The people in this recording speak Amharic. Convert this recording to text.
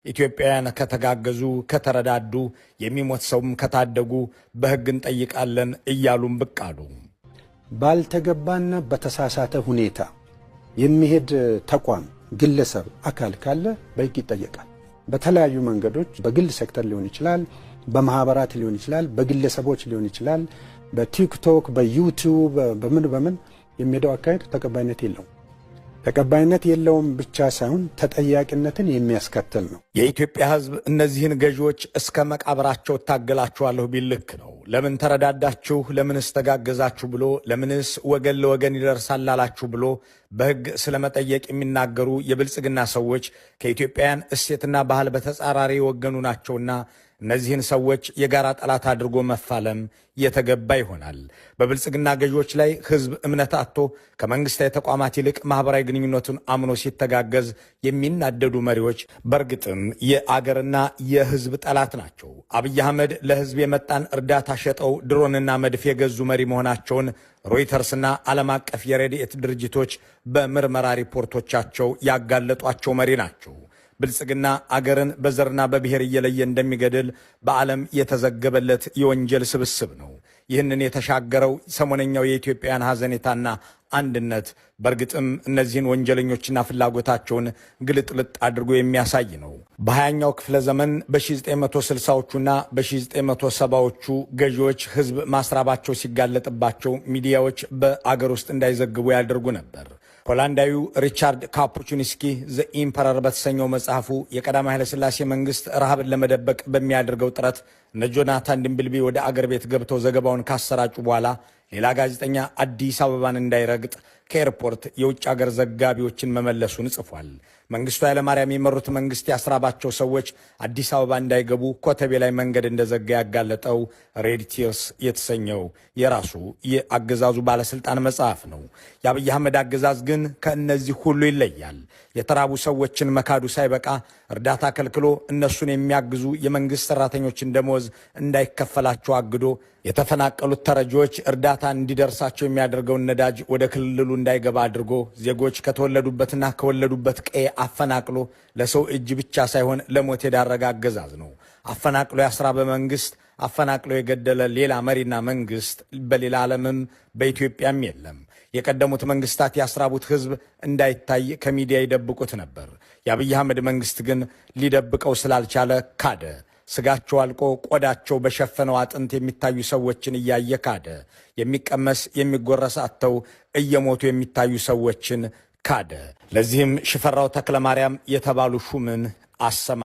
ኢትዮጵያውያን ከተጋገዙ ከተረዳዱ የሚሞት ሰውም ከታደጉ በሕግ እንጠይቃለን እያሉም ብቅ አሉ። ባልተገባና በተሳሳተ ሁኔታ የሚሄድ ተቋም፣ ግለሰብ፣ አካል ካለ በሕግ ይጠየቃል። በተለያዩ መንገዶች በግል ሴክተር ሊሆን ይችላል፣ በማህበራት ሊሆን ይችላል፣ በግለሰቦች ሊሆን ይችላል፣ በቲክቶክ በዩቲዩብ በምን የሚሄደው አካሄድ ተቀባይነት የለውም። ተቀባይነት የለውም ብቻ ሳይሆን ተጠያቂነትን የሚያስከትል ነው። የኢትዮጵያ ሕዝብ እነዚህን ገዢዎች እስከ መቃብራቸው ታገላችኋለሁ ቢል ልክ ነው። ለምን ተረዳዳችሁ፣ ለምንስ ተጋገዛችሁ ብሎ ለምንስ ወገን ለወገን ይደርሳል ላላችሁ ብሎ በሕግ ስለመጠየቅ የሚናገሩ የብልጽግና ሰዎች ከኢትዮጵያውያን እሴትና ባህል በተጻራሪ የወገኑ ናቸውና እነዚህን ሰዎች የጋራ ጠላት አድርጎ መፋለም የተገባ ይሆናል። በብልጽግና ገዢዎች ላይ ሕዝብ እምነት አጥቶ ከመንግስታዊ ተቋማት ይልቅ ማህበራዊ ግንኙነቱን አምኖ ሲተጋገዝ የሚናደዱ መሪዎች በእርግጥም የአገርና የሕዝብ ጠላት ናቸው። አብይ አህመድ ለሕዝብ የመጣን እርዳታ ሸጠው ድሮንና መድፍ የገዙ መሪ መሆናቸውን ሮይተርስና ዓለም አቀፍ የረድኤት ድርጅቶች በምርመራ ሪፖርቶቻቸው ያጋለጧቸው መሪ ናቸው። ብልጽግና አገርን በዘርና በብሔር እየለየ እንደሚገድል በዓለም የተዘገበለት የወንጀል ስብስብ ነው። ይህንን የተሻገረው ሰሞነኛው የኢትዮጵያውያን ሐዘኔታና አንድነት በእርግጥም እነዚህን ወንጀለኞችና ፍላጎታቸውን ግልጥልጥ አድርጎ የሚያሳይ ነው። በ20ኛው ክፍለ ዘመን በ1960ዎቹና በ1970ዎቹ ገዢዎች ሕዝብ ማስራባቸው ሲጋለጥባቸው ሚዲያዎች በአገር ውስጥ እንዳይዘግቡ ያደርጉ ነበር። ሆላንዳዊው ሪቻርድ ካፑቺንስኪ ዘ ኢምፐረር በተሰኘው መጽሐፉ የቀዳማዊ ኃይለ ሥላሴ መንግስት ረሃብን ለመደበቅ በሚያደርገው ጥረት እነ ጆናታን ድንብልቢ ወደ አገር ቤት ገብተው ዘገባውን ካሰራጩ በኋላ ሌላ ጋዜጠኛ አዲስ አበባን እንዳይረግጥ ከኤርፖርት የውጭ አገር ዘጋቢዎችን መመለሱን ጽፏል። መንግስቱ ኃይለማርያም የመሩት መንግስት ያስራባቸው ሰዎች አዲስ አበባ እንዳይገቡ ኮተቤ ላይ መንገድ እንደዘጋ ያጋለጠው ሬድ ቲርስ የተሰኘው የራሱ የአገዛዙ ባለስልጣን መጽሐፍ ነው። የአብይ አህመድ አገዛዝ ግን ከእነዚህ ሁሉ ይለያል። የተራቡ ሰዎችን መካዱ ሳይበቃ እርዳታ ከልክሎ እነሱን የሚያግዙ የመንግስት ሰራተኞችን ደሞዝ እንዳይከፈላቸው አግዶ የተፈናቀሉት ተረጂዎች እርዳታ እንዲደርሳቸው የሚያደርገውን ነዳጅ ወደ ክልሉ እንዳይገባ አድርጎ ዜጎች ከተወለዱበትና ከወለዱበት ቀዬ አፈናቅሎ ለሰው እጅ ብቻ ሳይሆን ለሞት የዳረገ አገዛዝ ነው። አፈናቅሎ ያስራበ መንግስት፣ አፈናቅሎ የገደለ ሌላ መሪና መንግስት በሌላ ዓለምም በኢትዮጵያም የለም። የቀደሙት መንግስታት ያስራቡት ህዝብ እንዳይታይ ከሚዲያ ይደብቁት ነበር። የአብይ አህመድ መንግስት ግን ሊደብቀው ስላልቻለ ካደ። ስጋቸው አልቆ ቆዳቸው በሸፈነው አጥንት የሚታዩ ሰዎችን እያየ ካደ። የሚቀመስ የሚጎረስ አጥተው እየሞቱ የሚታዩ ሰዎችን ካደ። ለዚህም ሽፈራው ተክለማርያም የተባሉ ሹምን አሰማ።